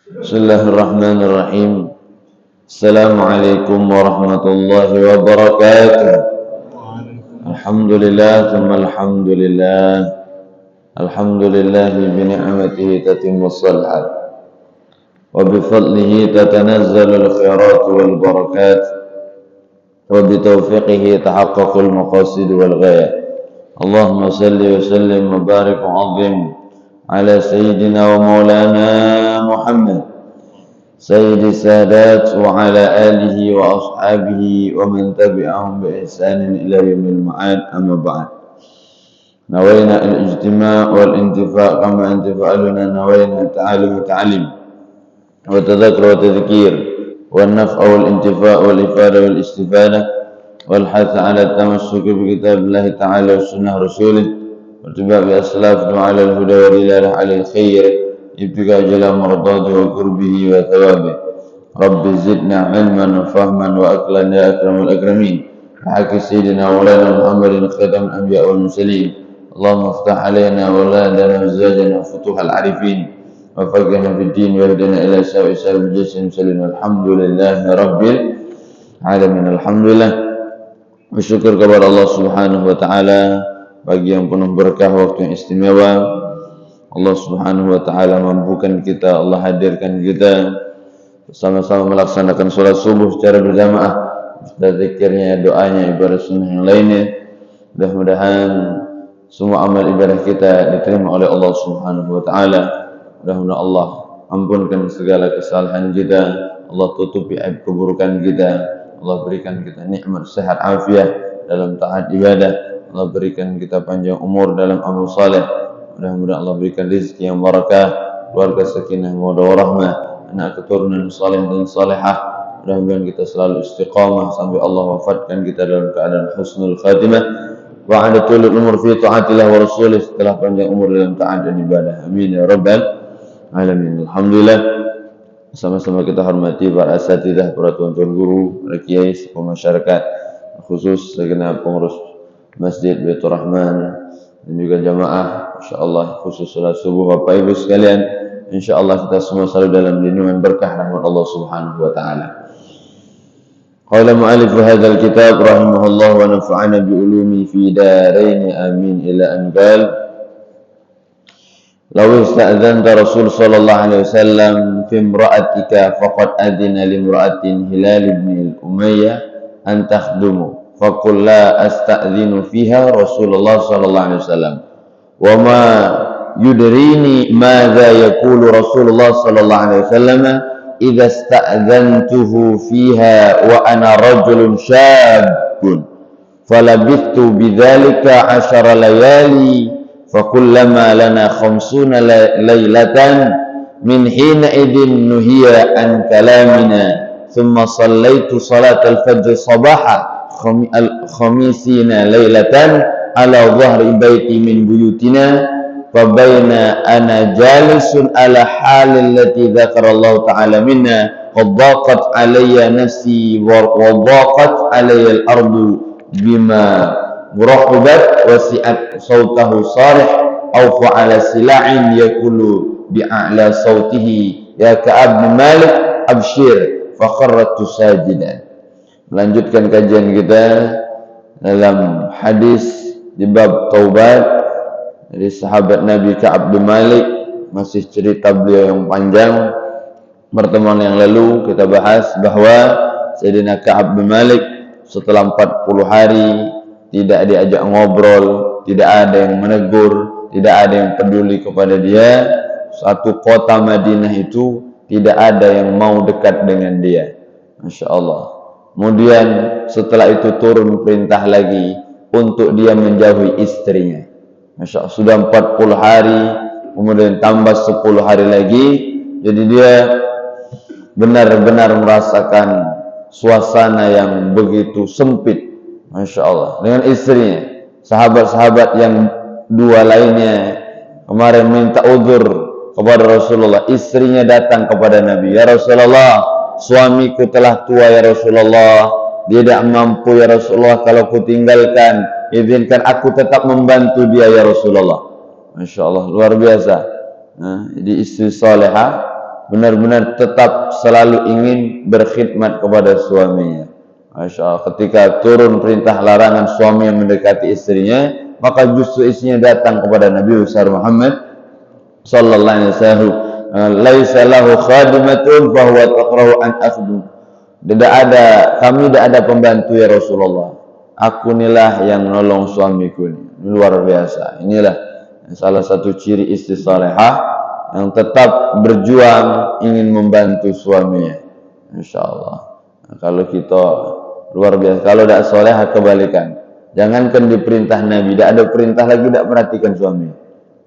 Bismillahirrahmanirrahim. Assalamualaikum warahmatullahi wabarakatuh. Alhamdulillah, thumma alhamdulillah. Alhamdulillahi bi ni'matihi tatimmu shalihat. Wa bi fadlihi tatanazzalu al-khairat wal barakat. Wa bi tawfiqihi tahaqqaqul maqasid wal ghayat. Allahumma salli wa sallim wa barik wa 'azzim ala sayyidina wa maulana Muhammad سيد السادات وعلى آله وأصحابه ومن تبعهم بإحسان إلى يوم المعاد أما بعد نوينا الاجتماع والانتفاع كما انتفاعلنا نوينا التعالم والتعليم والتذكر والتذكير والنفع والانتفاع والإفادة والاستفادة والحث على التمسك بكتاب الله تعالى وسنة رسوله واتباع بأسلافنا على الهدى والدلالة على الخير ابتغاء جل مرضاته وقربه وثوابه رب زدنا علما وفهما وأكلا يا أكرم الأكرمين بحق سيدنا مولانا محمد خاتم الأنبياء والمرسلين اللهم افتح علينا ولادنا وزواجنا وفتوح العارفين وفقنا في الدين واهدنا إلى سواء الجسم المسلمين والحمد لله رب العالمين. Alhamdulillah, bersyukur kepada Allah Subhanahu wa taala bagi yang penuh berkah, waktu yang istimewa. Allah Subhanahu wa taala mampukan kita, Allah hadirkan kita bersama-sama melaksanakan sholat subuh secara berjamaah, zikirnya, doanya, ibadah sunnah yang lainnya. Mudah-mudahan semua amal ibadah kita diterima oleh Allah Subhanahu wa taala. Mudah-mudahan Allah ampunkan segala kesalahan kita, Allah tutupi aib keburukan kita, Allah berikan kita nikmat sehat afiat dalam taat ibadah, Allah berikan kita panjang umur dalam amal saleh. Mudah-mudahan Allah berikan rezeki yang barakah, keluarga sakinah, mawaddah warahmah, anak keturunan saleh dan salehah. Mudah-mudahan kita selalu istiqamah sampai Allah wafatkan kita dalam keadaan husnul khatimah wa ada tulul umur fi taatillah wa rasulih, setelah panjang umur dalam taat dan ibadah. Amin ya rabbal alamin. Alhamdulillah, sama-sama kita hormati para asatidzah, para tuan-tuan guru, para kiai, masyarakat, khusus segenap pengurus Masjid Baitur Rahman dan juga jamaah, insyaallah khusus salat subuh Bapak Ibu sekalian, insyaallah kita semua selalu dalam lindungan berkah rahmat Allah Subhanahu wa taala. Qala mu'allif hadzal kitab rahimahullah wa nafa'ana bi ulumi fi darain amin ila an qala law ista'dzanta Rasul sallallahu alaihi wasallam fi imra'atika faqad adina li imra'atin Hilal ibn Umayyah an takhdumu faqul la asta'dzinu fiha Rasulullah sallallahu alaihi wasallam wa ma yudrini madza yaqulu Rasulullah sallallahu alaihi wasallam idza sta'dzantuhu fiha wa ana rajulun syabun falabithtu bidzalika 10 layali fakullama lana 50 laylatan min hina idin nuhiya an kalamina thumma sallaitu salatal fajr sabaha khamisina laylatan ala dhahri baiti min buyutina fa baina ana jalisun ala halil lati dzakara Allah ta'ala minna qad daqat alayya nafsi wa daqat alayya al-ardu bima murahabat wasi'at sautahu sarih aw fa'ala sila'in yakulu bi'a'la sautihi ya Ka'ab bin Malik abshir fa kharratu sajidan. Melanjutkan kajian kita dalam hadis di bab taubat dari sahabat Nabi Ka'ab bin Malik. Masih cerita beliau yang panjang. Pertemuan yang lalu kita bahas bahwa Sayyidina Ka'ab bin Malik setelah 40 hari tidak diajak ngobrol, tidak ada yang menegur, tidak ada yang peduli kepada dia. Satu kota Madinah itu tidak ada yang mau dekat dengan dia. Masya Allah. Kemudian setelah itu turun perintah lagi untuk dia menjauhi istrinya. Masya Allah, sudah 40 hari, kemudian tambah 10 hari lagi. Jadi dia benar-benar merasakan suasana yang begitu sempit. Masya Allah, dengan istrinya. Sahabat-sahabat yang dua lainnya kemarin minta uzur kepada Rasulullah. Istrinya datang kepada Nabi, ya Rasulullah, suamiku telah tua ya Rasulullah, dia tidak mampu ya Rasulullah, kalau ku tinggalkan izinkan aku tetap membantu dia ya Rasulullah. Masya Allah, luar biasa. Jadi istri salehah benar-benar tetap selalu ingin berkhidmat kepada suaminya. Masya Allah, ketika turun perintah larangan suami yang mendekati istrinya, maka justru istrinya datang kepada Nabi besar Muhammad sallallahu alaihi wasallam, laisa lahu khadimatun fa huwa taqra'u an akhdum. Kami tidak ada pembantu ya Rasulullah. Aku inilah yang nolong suamiku ini. Luar biasa. Inilah salah satu ciri istri salehah yang tetap berjuang ingin membantu suaminya. Insyaallah. Nah, kalau kita luar biasa. Kalau tidak salehah kebalikan. Jangankan diperintah Nabi, tidak ada perintah lagi tidak perhatikan suami.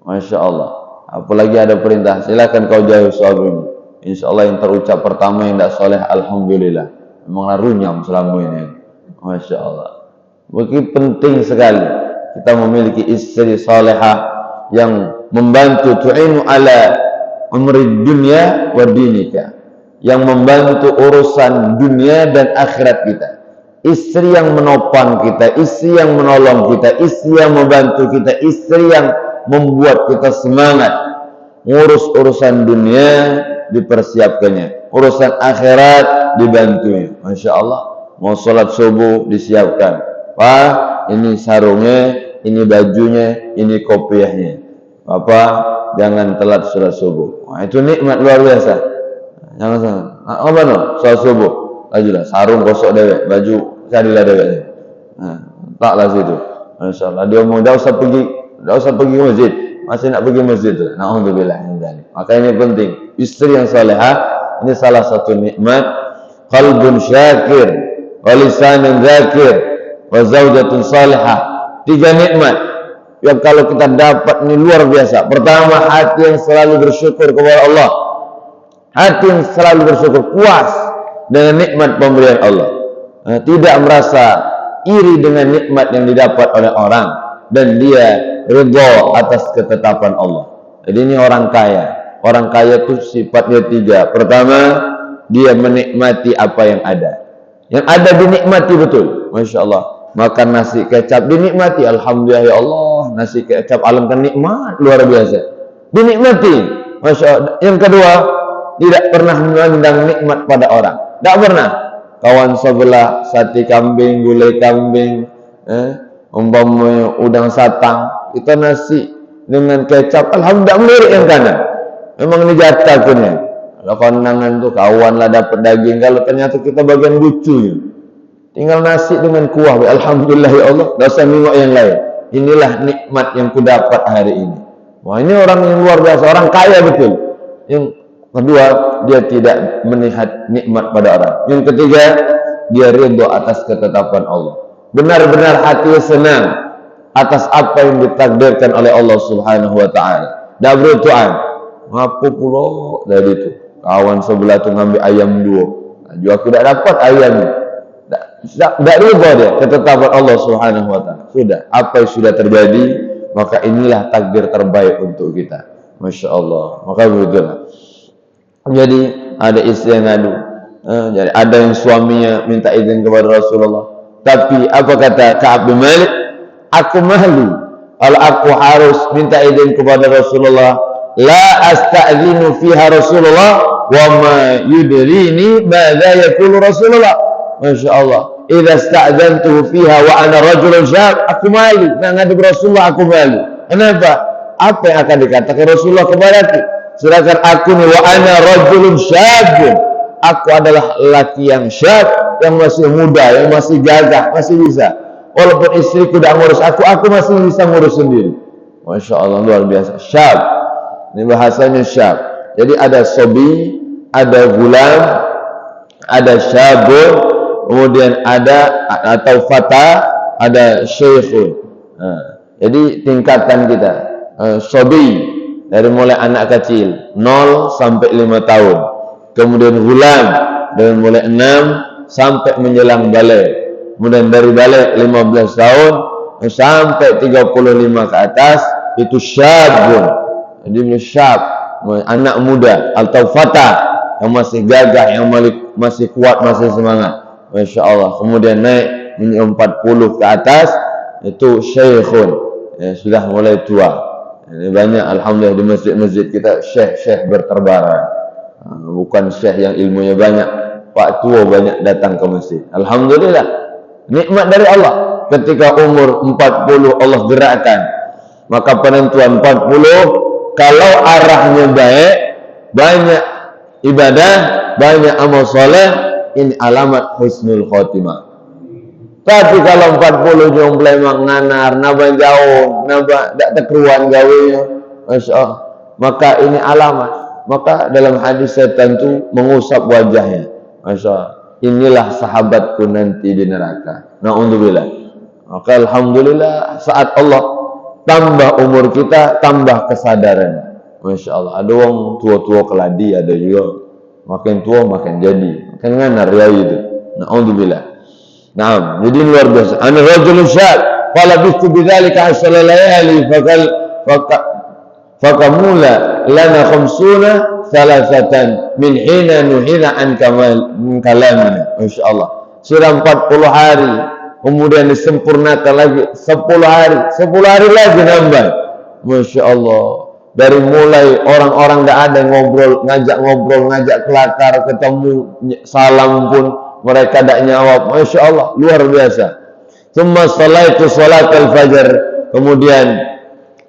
Masya Allah. Apalagi ada perintah, silakan kau jauhi suamimu. Insya Allah yang terucap pertama yang tidak soleh, alhamdulillah. Memang runyam selama ini. Masya Allah. Begitu penting sekali kita memiliki istri salehah yang membantu, tu'inu ala umri dunia wa dinika, yang membantu urusan dunia dan akhirat kita. Istri yang menopang kita, istri yang menolong kita, istri yang membantu kita, istri yang membuat kita semangat. Ngurus urusan dunia dipersiapkannya, urusan akhirat dibantunya. Masya Allah. Mau sholat subuh disiapkan. Pak, ini sarungnya, ini bajunya, ini kopiahnya. Bapak, jangan telat sholat subuh. Wah, itu nikmat luar biasa. Jangan salah. Apa no? Sholat subuh. Ajulah sarung kosok dewek, baju carilah dewek. Nah, taklah situ. Masya Allah. Dia mau dah usah pergi ke masjid. Masih nak pergi masjid tu. Na'udzubillah min dzalik. Maka ini penting. Istri yang salehah ini salah satu nikmat. Qalbun syakir, wa lisanun dzakir, wa zaujatun salihah. 3 nikmat yang kalau kita dapat ini luar biasa. Pertama, hati yang selalu bersyukur kepada Allah. Hati yang selalu bersyukur, puas dengan nikmat pemberian Allah. Tidak merasa iri dengan nikmat yang didapat oleh orang, dan dia ridha atas ketetapan Allah. Jadi ini orang kaya. Orang kaya itu sifatnya 3. Pertama, dia menikmati apa yang ada. Yang ada dinikmati betul. Masya Allah. Makan nasi kecap dinikmati. Alhamdulillah ya Allah. Nasi kecap alam kan nikmat luar biasa. Dinikmati. Masya Allah. Yang kedua, tidak pernah memandang nikmat pada orang. Tidak pernah. Kawan sebelah sate kambing, gulai kambing, umpamanya udang satang, kita nasi dengan kecap, alhamdulillah melirik yang kanan. Memang ini jatah punya. Kalau kondangan tuh kawan lah dapat daging, kalau ternyata kita bagian lucunya. Tinggal nasi dengan kuah, alhamdulillah ya Allah, dosa minyak yang lain. Inilah nikmat yang kudapat hari ini. Wah, ini orang yang luar biasa, orang kaya betul. Yang kedua, dia tidak melihat nikmat pada orang. Yang ketiga, dia ridha atas ketetapan Allah. Benar-benar hati senang atas apa yang ditakdirkan oleh Allah Subhanahu wa taala. Dah bertuan, ngapu pula dari itu. Kawan sebelah tu ngambil ayam 2. Juga aku tak dapat ayamnya. Tak ridha dia ketetapan Allah Subhanahu wa taala. Sudah, apa yang sudah terjadi, maka inilah takdir terbaik untuk kita. Masya Allah. Maka begitulah. Jadi ada istri yang ngadu. Jadi ada yang suaminya minta izin kepada Rasulullah. Tapi apa kata Ka'ab bin Malik? Aku malu kalau aku harus minta izin kepada Rasulullah. La asta'zinu fiha Rasulullah wa ma yudrini madza yaqulu Rasulullah. Masya Allah. Idza sta'zantuhu fiha wa ana rajulun syab, aku malu. Nak ngadep Rasulullah aku malu. Kenapa? Apa yang akan dikatakan Rasulullah kepadaku? Sedangkan aku ni wa ana rajulun syab. Aku adalah lelaki yang syab, yang masih muda, yang masih gagah, masih bisa. Walaupun istriku tidak ngurus aku masih bisa ngurus sendiri. Masya Allah, luar biasa. Syab. Ini bahasanya syab. Jadi ada sobi, ada gulam, ada syabun, kemudian ada atau fata, ada syekhun. Jadi tingkatan kita. Sobi, dari mulai anak kecil, 0 sampai 5 tahun. Kemudian gulam, dari mulai 6 sampai menjelang balik. Kemudian dari balik 15 tahun sampai 35 ke atas itu syabun. Jadi syab, anak muda atau fata yang masih gagah, yang masih kuat, masih semangat. Masya Allah. Kemudian naik 40 ke atas itu syekhun, ya, sudah mulai tua. Ini banyak alhamdulillah di masjid-masjid kita syekh berterbaran. Bukan syekh yang ilmunya banyak, pak tua banyak datang ke masjid. Alhamdulillah, nikmat dari Allah. Ketika umur 40 Allah gerakkan, maka penentuan 40, kalau arahnya baik, banyak ibadah, banyak amal soleh, ini alamat husnul khotimah. Tapi kalau 40 jomblay mak nganar, nabah jauh, nabah tak terkeruan gawenya, Masya Allah, maka ini alamat. Maka dalam hadis setan itu mengusap wajahnya. Masya Allah, inilah sahabatku nanti di neraka. Na'udzubillah. Maka alhamdulillah, saat Allah tambah umur kita, tambah kesadaran. Masya Allah, ada orang tua-tua keladi, ada juga makin tua makin jadi, makin nganar ya itu. Na'udzubillah. Nah, jadi luar biasa. Ana rajulun syab, qala bistu bidzalika 10 layali fakamula lana khamsuna salasatan min hina nuhina an kalamina. Masyaallah. Sudah 40 hari, kemudian disempurnakan lagi 10 hari, 10 hari lagi nambah. Masya Allah. Dari mulai orang-orang tidak ada ngobrol, ngajak kelakar, ketemu salam pun mereka tidak nyawab. Masya Allah, luar biasa. Thumma salaitu salat al-fajr, kemudian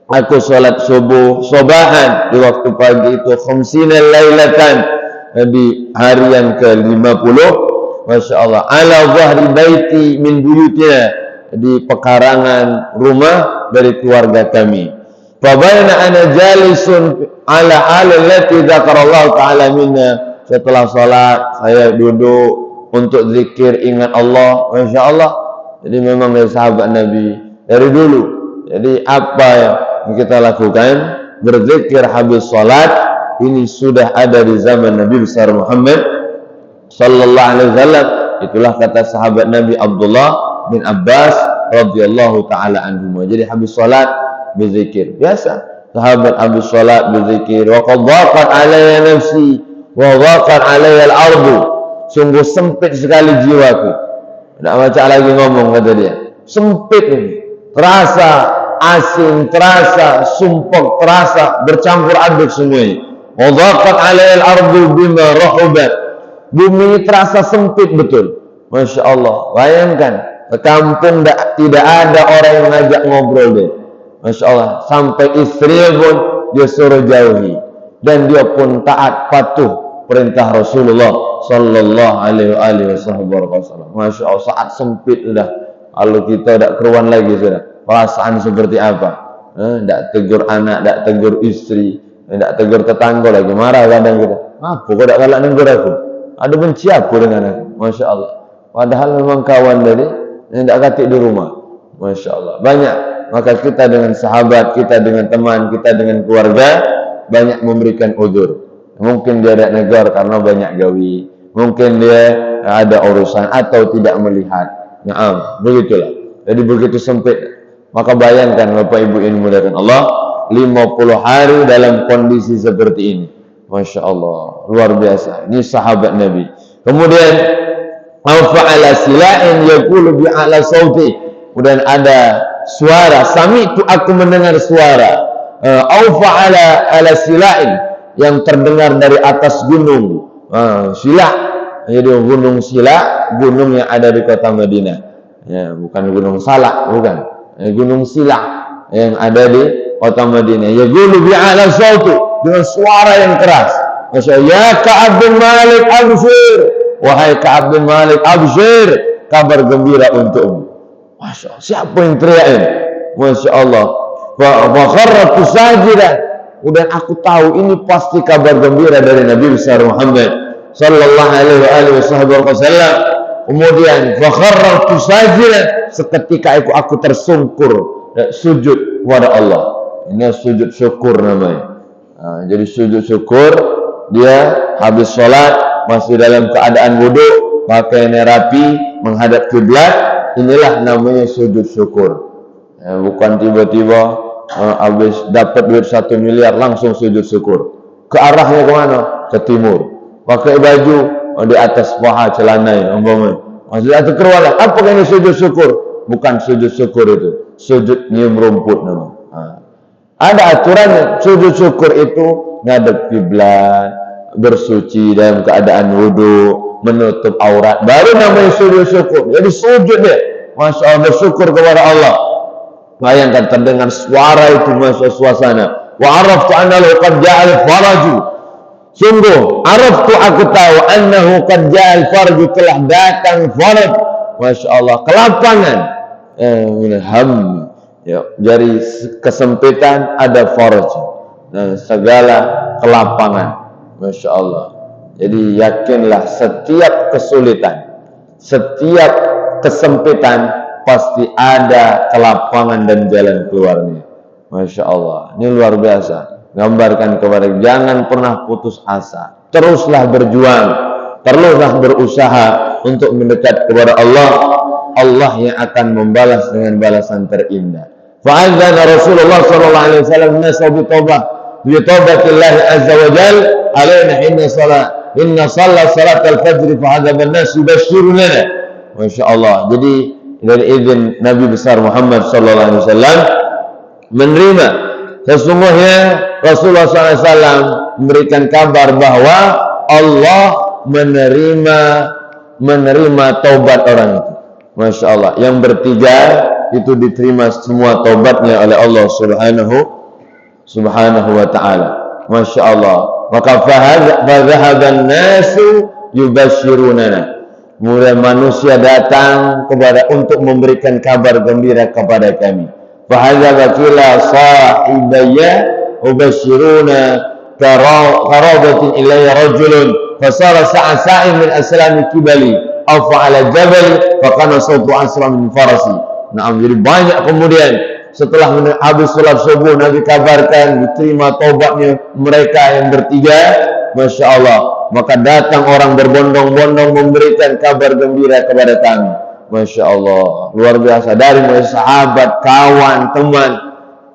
aku salat subuh sobahan di waktu pagi itu, khamsina lailatan, di harian ke-50. Masya Allah, ala zahri baiti min buyutina, di pekarangan rumah dari keluarga kami. Fabayna ana jalisun ala allati dzakarallahu ta'ala minna. Setelah salat saya duduk untuk zikir, ingat Allah. Masya Allah. Jadi memang dari sahabat Nabi dari dulu. Jadi apa yang kita lakukan, berzikir habis salat, ini sudah ada di zaman Nabi besar Muhammad sallallahu alaihi wasallam. Itulah kata sahabat Nabi Abdullah bin Abbas radhiyallahu taala anhuma. Jadi habis salat berzikir biasa. Sahabat habis salat berzikir, wa qad dhaqat alayya nafsi wa dhaqat alayya al-ardu. Sungguh sempit sekali jiwaku. Tidak baca lagi ngomong, kata dia. Sempit ini. Terasa asing, terasa sumpek, terasa bercampur aduk semuanya. Wa dhaqat alayya al-ardu bima rahubat. Bumi terasa sempit betul. Masya Allah. Bayangkan, ke kampung tidak ada orang yang ngajak ngobrol dia. Masya Allah, sampai istri pun dia suruh jauhi, dan dia pun taat patuh perintah Rasulullah sallallahu alaihi wasallam. Masya Allah, saat sempit sudah, kalau kita tidak keruan lagi sudah, perasaan seperti apa? Tidak tegur anak, tidak tegur istri, tidak tegur tetangga lagi, marah kadang kita. Apa kau tidak galak negur aku? Ada benci aku dengan aku? Masya Allah. Padahal memang kawan dari yang tidak katik di rumah. Masya Allah, banyak. Maka kita dengan sahabat, kita dengan teman, kita dengan keluarga banyak memberikan udzur. Mungkin dia tidak negar karena banyak gawi, mungkin dia ada urusan atau tidak melihat. Begitulah. Jadi begitu sempit. Maka bayangkan Bapak Ibu yang dimuliakan Allah, 50 hari dalam kondisi seperti ini. Masya Allah, luar biasa. Ini sahabat Nabi. Kemudian fa'ala sila'in yaqulu bi'ala sauti. Kemudian ada suara, sami'tu, aku mendengar suara, ala sila'in, yang terdengar dari atas gunung. Sila, jadi gunung Sila, gunung yang ada di kota Madinah. Ya, bukan gunung Salak, bukan. Gunung Sila yang ada di kota Madinah. Ya gulu bi'ala sauti, dengan suara yang keras. Maksudnya, ya Ka'ab bin Malik abshir, wahai Ka'ab bin Malik abshir, kabar gembira untukmu. Masya Allah, siapa yang teriakin? Masya Allah. Wa kharratu sajidan. Dan aku tahu ini pasti kabar gembira dari Nabi besar Muhammad sallallahu alaihi wasallam. Kemudian wa kharratu sajidan, seketika aku tersungkur sujud kepada Allah. Ini sujud syukur namanya. Jadi sujud syukur, dia habis sholat masih dalam keadaan wudhu, pakaiannya rapi, menghadap kiblat. Inilah namanya sujud syukur. Bukan tiba-tiba habis dapat duit 1 miliar langsung sujud syukur. Ke arahnya kemana? Ke timur. Pakai baju di atas paha celana, maksudnya itu kerualan. Apa ini sujud syukur? Bukan sujud syukur itu. Sujud nyium rumput namanya. Ada aturannya. Sujud syukur itu ngadep kiblat, bersuci dalam keadaan wudu, menutup aurat, baru namanya sujud syukur. Jadi sujud dia, masya Allah, bersyukur kepada Allah. Bayangkan terdengar suara itu masuk suasana. Wa araftu annahu qad ja'al faraju. Sungguh, araftu aku tahu annahu qad ja'al faraju, telah datang faraj. Masya Allah, kelapangan. Ya, dari kesempitan ada faraj. Nah, segala kelapangan. Masya Allah. Jadi yakinlah setiap kesulitan, setiap kesempitan pasti ada kelapangan dan jalan keluarnya. Masya Allah. Ini luar biasa. Gambarkan kepada jangan pernah putus asa. Teruslah berjuang, teruslah berusaha untuk mendekat kepada Allah. Allah yang akan membalas dengan balasan terindah. Fa'adzana Rasulullah sallallahu alaihi wasallam nasa bi taubatillah azza wa jal alaina inna salat al-fajr fa hadzal nas yubashshiruna. Masya Allah. Jadi dari izin Nabi besar Muhammad sallallahu alaihi wasallam menerima, sesungguhnya Rasulullah SAW memberikan kabar bahwa Allah menerima taubat orang itu. Masya Allah. Yang bertiga itu diterima semua taubatnya oleh Allah subhanahu wa ta'ala. Masya Allah. Maka fadhahaban nasu yubashirunana. Mulai manusia datang untuk memberikan kabar gembira kepada kami. Fahadza kila sahibaya ubashiruna karabatin ilayya rajulun fasara sa'sa'in min aslami kibali aw fa'ala jabal faqana sawtu asra min farasi. Nah, jadi banyak kemudian setelah habis salat subuh Nabi kabarkan diterima taubatnya mereka yang bertiga. Masya Allah. Maka datang orang berbondong-bondong memberikan kabar gembira kepada kami. Masya Allah, luar biasa. Dari mulai sahabat, kawan, teman,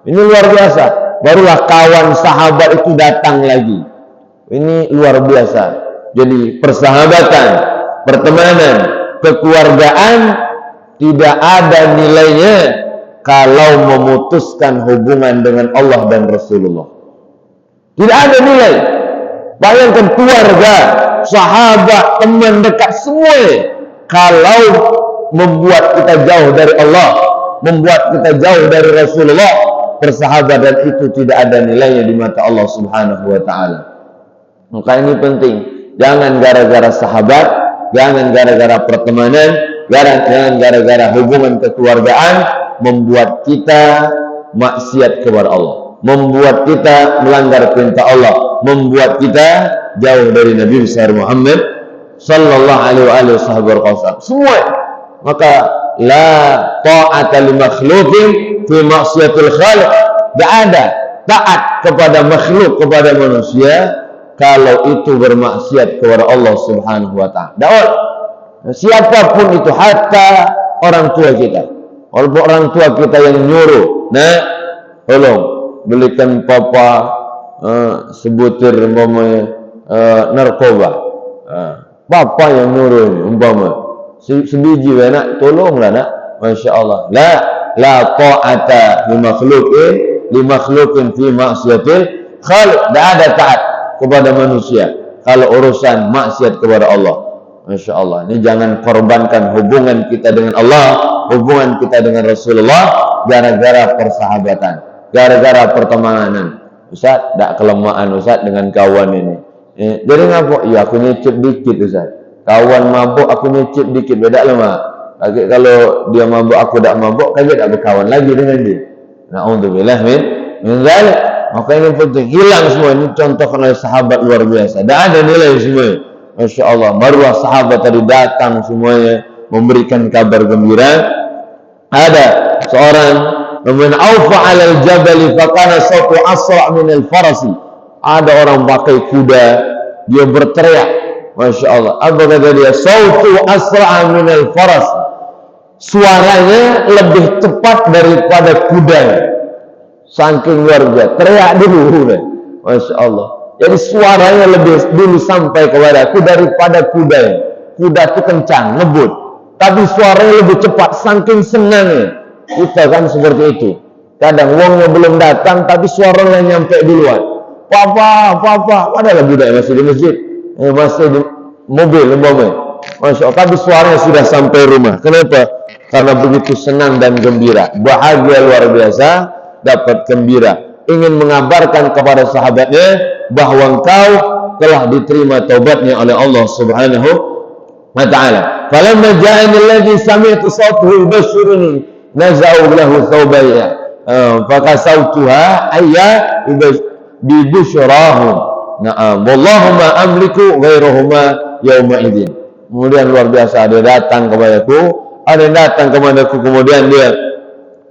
ini luar biasa. Barulah kawan sahabat itu datang lagi. Ini luar biasa. Jadi persahabatan, pertemanan, kekeluargaan tidak ada nilainya kalau memutuskan hubungan dengan Allah dan Rasulullah. Tidak ada nilai. Bayangkan keluarga, sahabat, teman dekat semua, kalau membuat kita jauh dari Allah, membuat kita jauh dari Rasulullah, persahabatan itu tidak ada nilainya di mata Allah Subhanahu wa ta'ala. Maka ini penting. Jangan gara-gara sahabat, jangan gara-gara pertemanan, jangan gara-gara hubungan kekeluargaan membuat kita maksiat kepada Allah, membuat kita melanggar perintah Allah, membuat kita jauh dari Nabi besar Muhammad sallallahu alaihi wasallam. Semua. Maka la ta'ata li makhluqin fi maksiatil khaliq. Tidak ada taat kepada makhluk, kepada manusia kalau itu bermaksiat kepada Allah Subhanahu wa ta'ala. Siapapun itu, hatta orang tua kita. Walaupun orang tua kita yang nyuruh, nah tolong belikan papa sebutir narkoba, papa yang nyuruh ini, umpama sebiji nak, tolonglah nak. Masya Allah. La ta'ata li makhluqin fi maksiatil khaliq. Tidak ada taat kepada manusia kalau urusan maksiat kepada Allah. Masya Allah. Ini jangan korbankan hubungan kita dengan Allah, hubungan kita dengan Rasulullah gara-gara persahabatan, gara-gara pertemanan. Ustaz, tak kelemahan Ustaz dengan kawan ini. Jadi ngapa? Ya aku nyicip dikit Ustaz. Kawan mabuk aku nyicip dikit, beda lama. Kalau dia mabuk aku tak mabuk, kagak tak berkawan lagi dengan dia. Na'udzubillah min dzalik. Maka ini penting, hilang semua. Ini contoh oleh sahabat luar biasa. Tak ada nilai semua. Masya Allah. Barulah sahabat tadi datang semuanya memberikan kabar gembira. Ada seorang man awfa 'alal jabali fakana sawtu asra' min al-farasi. Ada orang pakai kuda, dia berteriak. Masya Allah. Apa kata dia? Sawtu asra' min al-faras. Suaranya lebih cepat daripada kuda. Saking luar biasa. Teriak dulu. Masya Allah. Jadi suaranya lebih dulu sampai kepada aku daripada kuda. Kuda itu kencang, ngebut. Tapi suaranya lebih cepat, saking senangnya. Kita kan seperti itu. Kadang wongnya belum datang, tapi suaranya nyampe duluan. Papa. Padahal budak masih di masjid, masih di mobil, umpamanya. Masya Allah, tapi suaranya sudah sampai rumah. Kenapa? Karena begitu senang dan gembira, bahagia luar biasa, dapat gembira, ingin mengabarkan kepada sahabatnya bahwa engkau telah diterima taubatnya oleh Allah Subhanahu wa ta'ala. Falamma ja'ani alladhi sami'tu sawtahu yubashshiruni naza'u lahu thawbayya fakasawtuha ayya bibusyrahum. Na'am, wallahu ma amliku ghairahuma yawma idin. Kemudian luar biasa, dia datang kepadaku, kemudian dia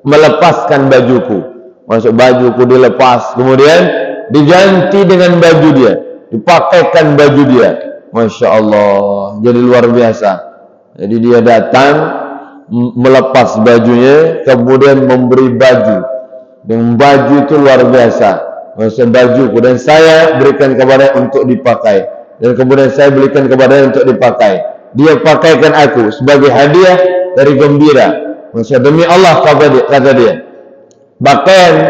melepaskan bajuku. Masuk bajuku dilepas, kemudian diganti dengan baju dia, dipakaikan baju dia. Masya Allah, jadi luar biasa. Jadi dia datang melepas bajunya, kemudian memberi baju. Dengan baju itu luar biasa. Maksud bajuku, dan saya berikan kepada untuk dipakai, dan kemudian saya berikan kepada untuk dipakai. Dia pakaikan aku sebagai hadiah dari gembira. Maksud demi Allah, kata dia, pakaian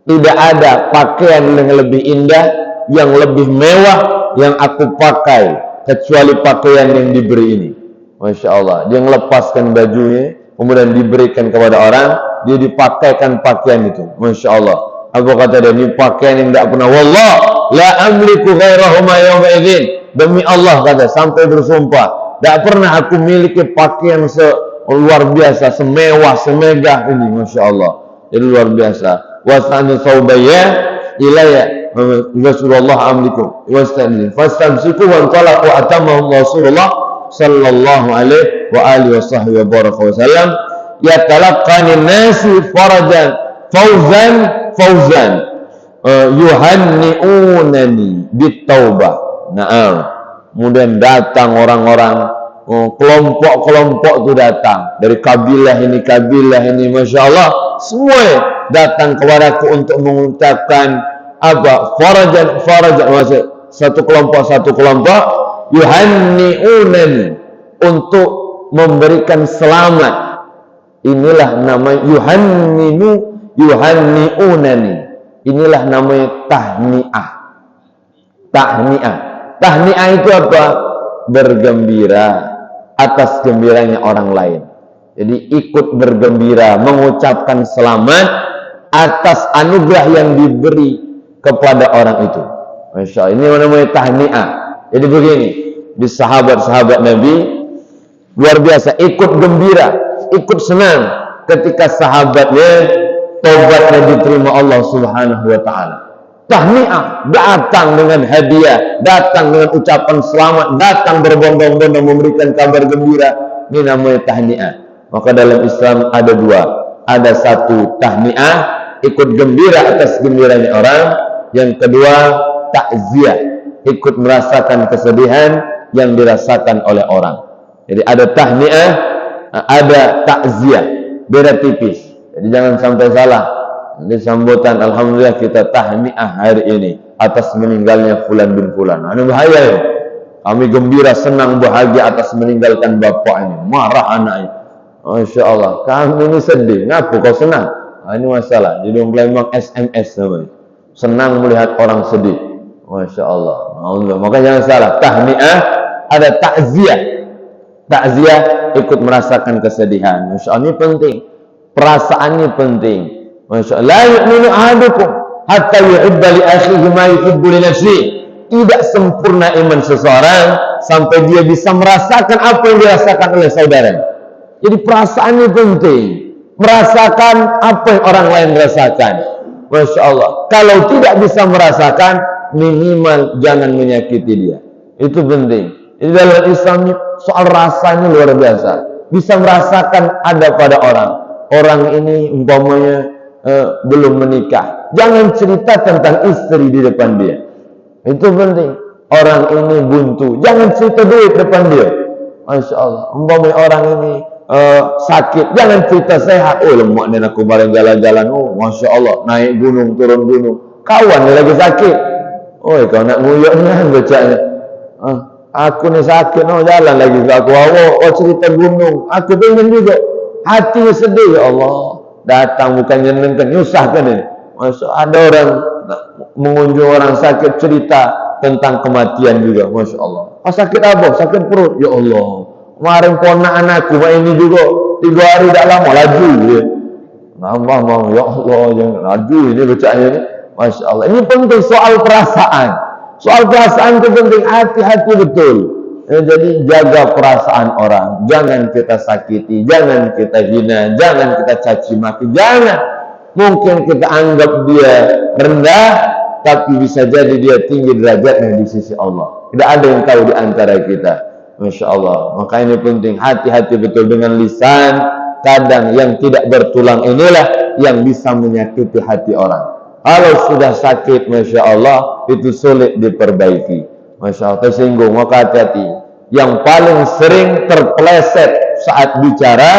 tidak ada pakaian yang lebih indah, yang lebih mewah yang aku pakai kecuali pakaian yang diberi ini. Masya Allah, dia melepaskan bajunya, kemudian diberikan kepada orang, dia dipakaikan pakaian itu. Masya Allah. Apa kata dia? Ini pakaian yang tidak pernah. Wallah la amliku ghairahuma yawma idzin. Demi Allah, kata, sampai bersumpah, tidak pernah aku miliki pakaian luar biasa, semewah, semegah ini. Masya Allah, jadi luar biasa. Wasanu thawbayya ilayya Rasulullah amliku wastani fastamsiku wa talaqu atamahu Rasulullah sallallahu alaihi wa alihi wasahbihi wa baraka wasallam yatalaqqani nasi farajan fauzan yuhanni'unani bitaubah. Na'am. Kemudian datang orang-orang, kelompok-kelompok itu datang dari kabilah ini, Masya Allah, semua datang kepadaku untuk mengucapkan apa? Farajan, maksud satu kelompok yuhanni'unani, untuk memberikan selamat. Inilah nama yuhanni'unani. Inilah namanya tahni'ah. Tahni'ah itu apa? Bergembira atas gembiranya orang lain. Jadi ikut bergembira, mengucapkan selamat atas anugerah yang diberi kepada orang itu. Masya Allah, ini namanya tahni'ah. Jadi begini, di sahabat-sahabat Nabi luar biasa, ikut gembira, ikut senang ketika sahabatnya taubatnya diterima Allah Subhanahu wa ta'ala. Tahni'ah, datang dengan hadiah, datang dengan ucapan selamat, datang berbondong-bondong memberikan kabar gembira. Ini namanya tahni'ah. Maka dalam Islam ada dua. Ada satu tahni'ah, ikut gembira atas gembiranya orang. Yang kedua takziah, ikut merasakan kesedihan yang dirasakan oleh orang. Jadi ada tahni'ah, ada takziah, beda tipis. Jadi jangan sampai salah. Ini sambutan, alhamdulillah kita tahni'ah hari ini atas meninggalnya fulan bin fulan. Ini bahaya ya. Kami gembira, senang, bahagia atas meninggalkan bapak ini, marah anaknya. Masya Allah, kami ini sedih. Kenapa kau senang? Ini masalah. Jadi memang SMS namanya. Senang melihat orang sedih. Masya Allah. Maka jangan salah. Tahni'ah, ada takziah. Takziah, ikut merasakan kesedihan. Masya Allah, ini penting. Perasaan ini penting. Masya Allah. La yu'minu ahadukum hatta yuhibba li akhihi ma yuhibbu li nafsihi. Tidak sempurna iman seseorang sampai dia bisa merasakan apa yang dirasakan oleh saudaranya. Jadi perasaan ini penting. Merasakan apa yang orang lain rasakan. Masya Allah. Kalau tidak bisa merasakan, minimal jangan menyakiti dia. Itu penting. Di dalam Islam soal rasanya luar biasa. Bisa merasakan ada pada orang. Orang ini umpamanya belum menikah, jangan cerita tentang istri di depan dia. Itu penting. Orang ini buntu, jangan cerita duit depan dia. Masya Allah. Umpamanya orang ini sakit, jangan cerita sehat. Oh lemak dan aku bareng jalan-jalan. Oh Masya Allah, naik gunung, turun gunung. Kawan dia lagi sakit. Oh kau nak nguyuk ni kan bacanya. Aku ni sakit, oh jalan lagi aku. Oh cerita gunung, aku pengen juga. Hati sedih, ya Allah. Datang bukan nyenengkan, nyusahkan ini. Masuk ada orang mengunjungi orang sakit, cerita tentang kematian juga, Masya Allah. Oh, sakit apa? Sakit perut. Ya Allah, kemarin ponakan aku ini juga 3 hari tak lama laju dia. Nambah mau, ya Allah, jangan laju ini bacaannya ini. Masya Allah. Ini penting soal perasaan. Soal perasaan itu penting, hati-hati betul. Jadi jaga perasaan orang. Jangan kita sakiti, jangan kita hina, jangan kita caci maki, jangan. Mungkin kita anggap dia rendah, tapi bisa jadi dia tinggi derajatnya di sisi Allah. Tidak ada yang tahu di antara kita. Masya Allah. Maka ini penting, hati-hati betul dengan lisan. Kadang yang tidak bertulang inilah yang bisa menyakiti hati orang. Kalau sudah sakit, Masya Allah, itu sulit diperbaiki. Masya Allah, tersinggung, maka hati-hati. Yang paling sering terpeleset saat bicara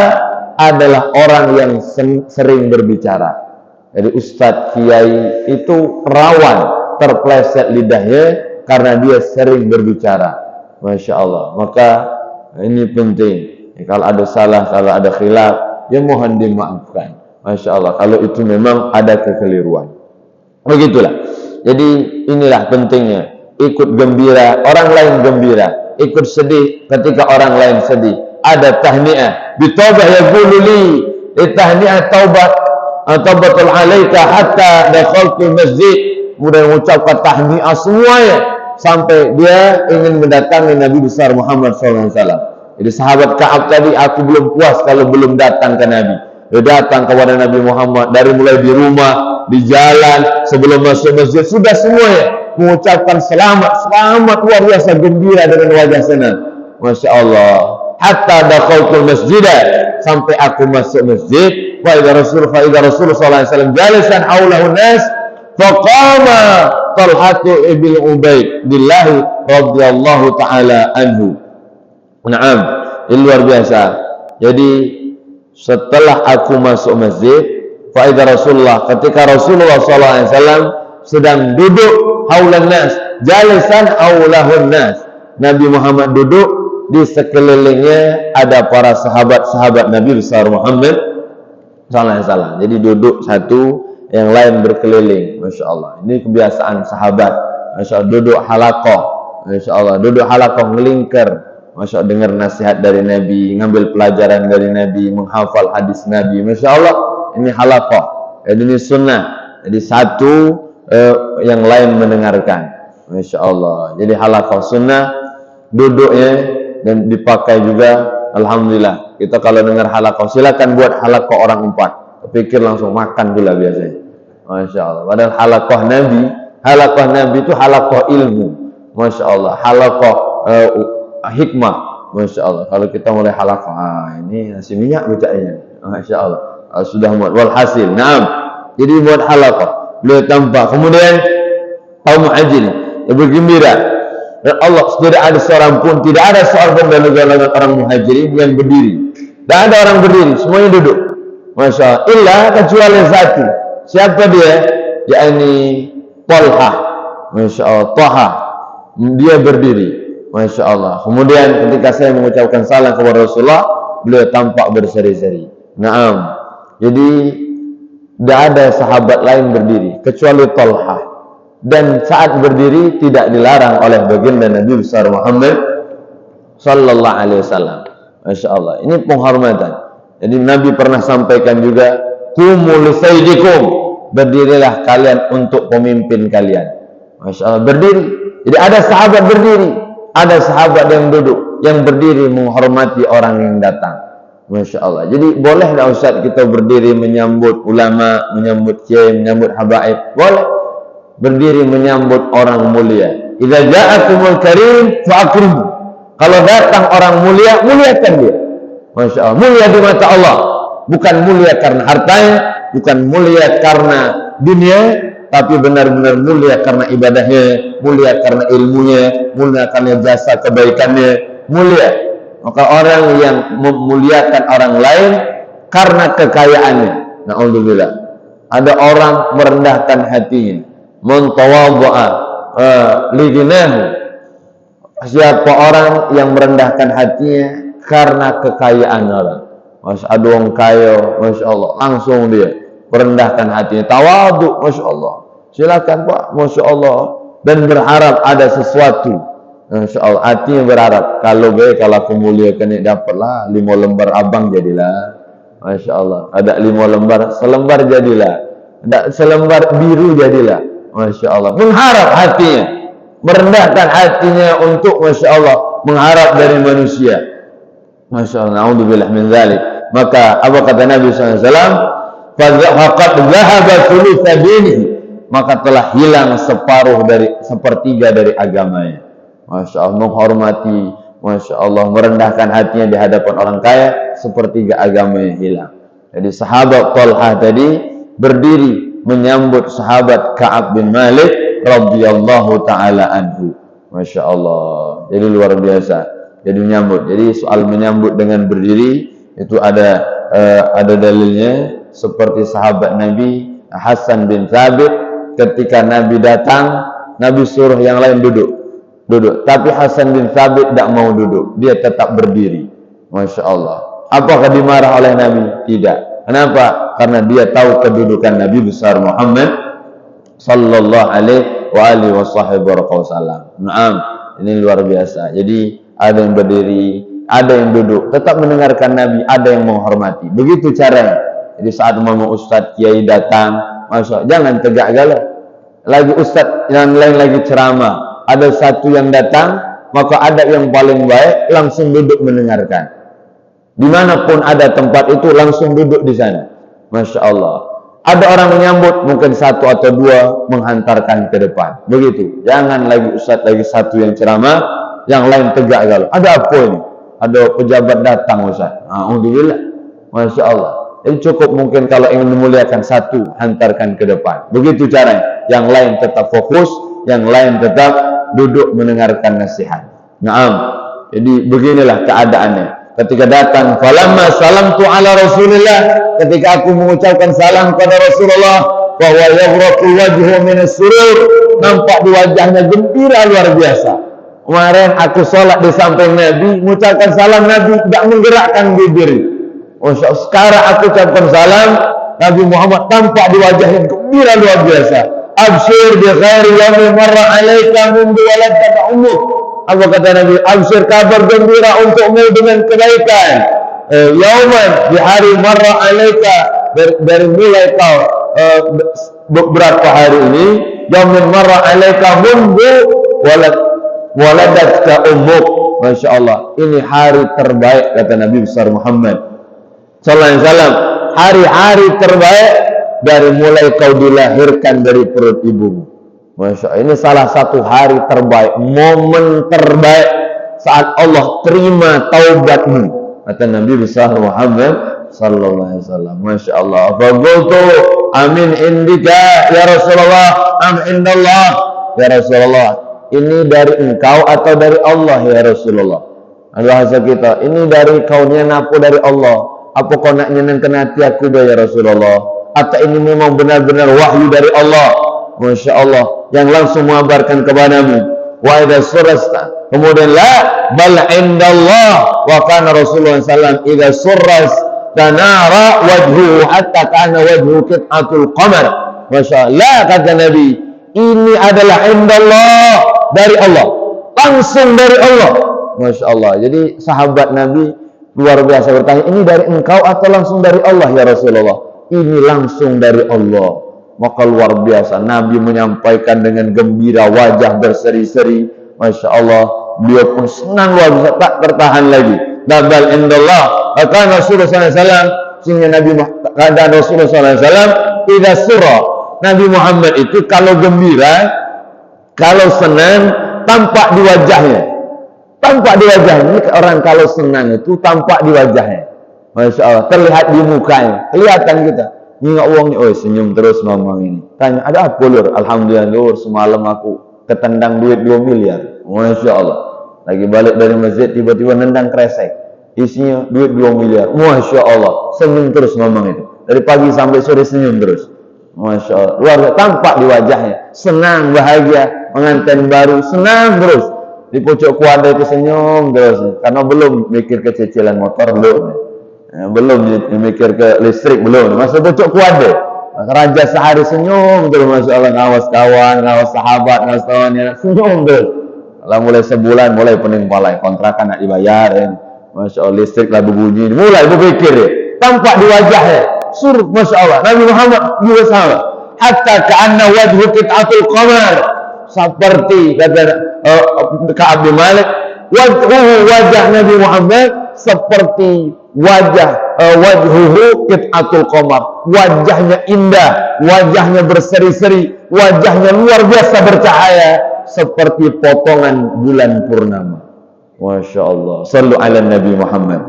adalah orang yang sering berbicara. Jadi Ustadz Kiai itu rawan terpeleset lidahnya karena dia sering berbicara. Masya Allah. Maka ini penting. Kalau ada salah, kalau ada khilaf, ya mohon dimaafkan. Masya Allah. Kalau itu memang ada kekeliruan. Begitulah. Jadi inilah pentingnya. Ikut gembira, orang lain gembira. Ikut sedih ketika orang lain sedih. Ada tahniah. Bitawbah yaqulu li. Tahniah taubatul alaika hatta dakhaltul masjid. Kemudian mengucapkan tahniah semuanya sampai dia ingin mendatangi Nabi besar Muhammad SAW. Jadi sahabat Ka'ab tadi, aku belum puas kalau belum datang ke Nabi. Dia datang kepada Nabi Muhammad dari mulai di rumah, di jalan, sebelum masuk masjid, sudah semuanya mengucapkan selamat luar biasa gembira dengan wajah senang. Masya Allah. Hatta dakhaltul masjidah, sampai aku masuk masjid. Fa idza Rasul sallallahu alaihi wasallam jalisan haulahu nas, faqama Talhatu ibn Ubaidillah radhiyallahu taala anhu. Naam, ini luar biasa. Jadi setelah aku masuk masjid, fa idza Rasulullah, ketika Rasulullah sallallahu alaihi wasallam sedang duduk haulan nas, jalisan haulahun nas. Nabi Muhammad duduk, di sekelilingnya ada para sahabat-sahabat Nabi besar Muhammad sallallahu alaihi wasallam. Jadi duduk satu, yang lain berkeliling. Masya Allah. Ini kebiasaan sahabat. Masya Allah, duduk halaqah. Masya Allah, duduk halaqah ngelingkar. Masya Allah, dengar nasihat dari Nabi, ngambil pelajaran dari Nabi, menghafal hadis Nabi. Masya Allah, ini halaqah. Jadi ini sunnah. Jadi satu, yang lain mendengarkan. Masya Allah. Jadi halaqah sunnah, duduknya dan dipakai juga. Alhamdulillah. Kita kalau dengar halaqah, silakan buat halaqah orang 4. Pikir langsung makan pula biasanya. Masya Allah. Padahal halaqah Nabi itu halaqah ilmu. Masya Allah. Halaqah hikmah. Masya Allah. Kalau kita mulai halaqah, ini nasi minyak bacanya. Masya Allah. Sudah muat. Walhasil. Naam. Jadi buat halaqah. Beliau tampak. Kemudian kaum muhajir bergembira. Dan Allah tidak ada seorang pun, tidak ada seorang pun dari golongan orang muhajirin yang berdiri. Tidak ada orang berdiri. Semuanya duduk. Masya Allah. Illa kecuali satu. Siapa dia? Yakni Talha. Masya Allah. Talha. Dia berdiri. Masya Allah. Kemudian ketika saya mengucapkan salam kepada Rasulullah, beliau tampak berseri-seri. Naam. Jadi tidak ada sahabat lain berdiri kecuali Talha. Dan saat berdiri tidak dilarang oleh baginda Nabi besar Muhammad sallallahu alaihi wasallam. Masya Allah. Ini penghormatan. Jadi Nabi pernah sampaikan juga, "Qumu li sayyidikum." Berdirilah kalian untuk pemimpin kalian. Masya Allah, berdiri. Jadi ada sahabat berdiri, ada sahabat yang duduk, yang berdiri menghormati orang yang datang. Masya Allah. Jadi boleh tak Ustaz kita berdiri menyambut ulama, menyambut kiai, menyambut habaib? Boleh. Berdiri menyambut orang mulia. Idza ja'akumul karim fa'akrimu. Kalau datang orang mulia, muliakan dia. Masya Allah. Mulia di mata Allah. Bukan mulia karena hartanya, bukan mulia karena dunia, tapi benar-benar mulia karena ibadahnya, mulia karena ilmunya, mulia karena jasa kebaikannya, mulia. Maka orang yang memuliakan orang lain karena kekayaannya. Na'udzubillah. Ada orang merendahkan hatinya. Muntawadha'a lidinahu. Siapa orang yang merendahkan hatinya karena kekayaan orang. Masya ada orang kaya, Masya Allah, langsung dia merendahkan hatinya, tawadhu, Masya Allah. silakan Pak, Masya Allah, dan berharap ada sesuatu. Masya Allah, hatinya berharap, kalau aku muliakan ini dapatlah 5 lembar abang jadilah. Masya Allah, ada 5 lembar, selembar jadilah, ada selembar biru jadilah. Masya Allah, mengharap hatinya, merendahkan hatinya untuk Masya Allah mengharap dari manusia. Masya Allah, na'udzubillah min dzalik. Maka apa kata Nabi SAW? Faqad dhahaba thulutsa dinihi, maka telah hilang sepertiga dari agamanya. Masya Allah, menghormati, Masya Allah, merendahkan hatinya di hadapan orang kaya, sepertiga agamanya hilang. Jadi sahabat Talha tadi berdiri menyambut sahabat Ka'ab bin Malik radhiyallahu ta'ala anhu. Masya Allah, jadi luar biasa. Jadi menyambut. Jadi soal menyambut dengan berdiri itu ada dalilnya, seperti sahabat Nabi Hasan bin Thabit, ketika Nabi datang, Nabi suruh yang lain duduk, tapi Hasan bin Thabit tidak mau duduk, dia tetap berdiri. Masya Allah. Apakah dimarah oleh Nabi? Tidak. Kenapa? Karena dia tahu kedudukan Nabi besar Muhammad sallallahu alaihi wasallam. Naam, ini luar biasa. Jadi ada yang berdiri, ada yang duduk, tetap mendengarkan Nabi, ada yang menghormati. Begitu caranya. Jadi saat mau ustadz kiai datang, Masya Allah, jangan tegak galau. Lagi ustadz yang lain lagi ceramah, ada satu yang datang, maka ada yang paling baik langsung duduk mendengarkan. Dimanapun ada tempat itu langsung duduk di sana. Masya Allah. Ada orang menyambut, mungkin satu atau dua menghantarkan ke depan. Begitu. Jangan lagi ustadz lagi satu yang ceramah, yang lain tegak galau. Ada apa ini? Ada pejabat datang ustadz. Alhamdulillah. Masya Allah. Jadi cukup mungkin kalau ingin memuliakan satu, hantarkan ke depan. Begitu caranya. Yang lain tetap fokus, yang lain tetap duduk mendengarkan nasihat. Naam. Jadi beginilah keadaannya. Ketika datang, falamma salamtu ala Rasulillah, ketika aku mengucapkan salam kepada Rasulullah, bahwa yaghraqu wajhu min as-surur, nampak di wajahnya gembira luar biasa. Kemarin aku sholat di samping Nabi, mengucapkan salam Nabi tidak menggerakkan bibir. Sekarang aku ucapkan salam, Nabi Muhammad tampak di wajahnya gembira luar biasa. Absyir bi khairi yawmin marra alaika mundu waladaka ummuk. Apa kata Nabi? Absyir, kabar gembira untukmu dengan kebaikan. Yauman, di hari marra alaika, dari mulai kau beberapa hari ini, yaumin marra alaika mundu waladatka ummuk. Masya Allah, ini hari terbaik kata Nabi besar Muhammad sallallahu alaihi wasallam. Hari-hari terbaik dari mulai kau dilahirkan dari perut ibumu. Masya Allah, ini salah satu hari terbaik, momen terbaik saat Allah terima taubatmu, kata Nabi besar Muhammad sallallahu alaihi wasallam. Masya Allah. Faqultu amin indika ya Rasulullah, am indallah ya Rasulullah. Ini dari engkau atau dari Allah ya Rasulullah? Bahasa kita, ini dari kau nyenapu dari Allah. Apa kau nak nyenangkan hati aku ya Rasulullah? Atau ini memang benar-benar wahyu dari Allah? Masya Allah, yang langsung mengabarkan kepadamu. Wa idza surrasta, kemudian la bal indallah, wa kana Rasulullah sallallahu idza surras tanara wajhu hatta kana wajhu qit'atul qamar. Masya Allah, kata Nabi, ini adalah indallah, dari Allah, langsung dari Allah. Masya Allah. Jadi sahabat Nabi luar biasa bertanya, ini dari engkau atau langsung dari Allah ya Rasulullah? Ini langsung dari Allah. Maka luar biasa, Nabi menyampaikan dengan gembira, wajah berseri-seri. Masya Allah, beliau pun senang luar biasa, tak tertahan lagi. Dabal indallah, maka Rasulullah SAW, sehingga Nabi keadaan Rasulullah SAW tidak surah. Nabi Muhammad itu kalau gembira, kalau senang, tampak di wajahnya. Tampak di wajahnya. Ini orang kalau senang itu tampak di wajahnya. Masya Allah, terlihat di mukanya, kelihatan kita. Ingat uangnya, oh senyum terus mamang ini. Tanya, ada apa lur? Alhamdulillah lur, semalam aku ketendang duit 2 miliar. Masya Allah. Lagi balik dari masjid, tiba-tiba nendang kresek. Isinya duit 2 miliar. Masya Allah. Senyum terus mamang itu. Dari pagi sampai sore senyum terus. Masya Allah. Luar biasa, tampak di wajahnya. Senang, bahagia, pengantin baru, senang terus. Di pucuk kuada itu senyum terus. Karena belum mikir ke cicilan motor belum. Belum mikir ke listrik belum, masih pucuk kuade. Raja sehari senyum terus, masya Allah, ngawas kawan, ngawas sahabat, ngawas kawannya, senyum terus. Kalau mulai sebulan, mulai pening palai, kontrakan nak dibayar, ya. Masya Allah, listrik lah berbunyi, mulai berpikir, ya. Tampak di wajahnya, surut, masya Allah. Nabi Muhammad juga sama. Hatta ka'anna wajhu qit'atul qamar, seperti kata Ka'ab bin Malik, wajah Nabi Muhammad seperti wajhuhu qit'atul qamar, wajahnya indah, wajahnya berseri-seri, wajahnya luar biasa bercahaya seperti potongan bulan purnama. Masya Allah, sallu ala Nabi Muhammad.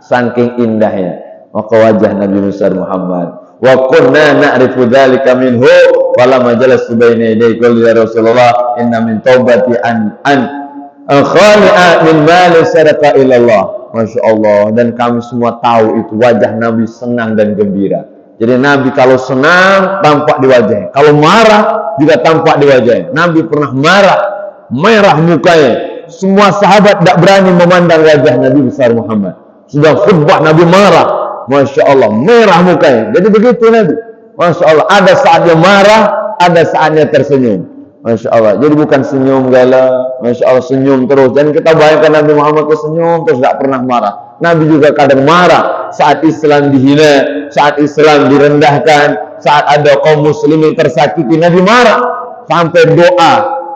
Saking indahnya maka wajah Nabi besar Muhammad. Wa kunna na'rifu dzalika minhu falamma jalastu baina yadayhi qala ya Rasulullah inna min taubati an khali'a min mali sadaqa ila Allah. Masya Allah, dan kami semua tahu itu wajah Nabi senang dan gembira. Jadi Nabi kalau senang tampak di wajahnya, kalau marah juga tampak di wajahnya. Nabi pernah marah, merah mukanya. Semua sahabat tidak berani memandang wajah Nabi besar Muhammad. Sudah khutbah Nabi marah, Masya Allah, merah mukanya. Jadi begitu Nabi, Masya Allah, ada saatnya marah, ada saatnya tersenyum. Masya Allah, jadi bukan senyum gala, Masya Allah, senyum terus. Dan kita bayangkan Nabi Muhammad itu senyum terus, gak pernah marah. Nabi juga kadang marah saat Islam dihina, saat Islam direndahkan, saat ada kaum muslimin tersakiti. Nabi marah sampai doa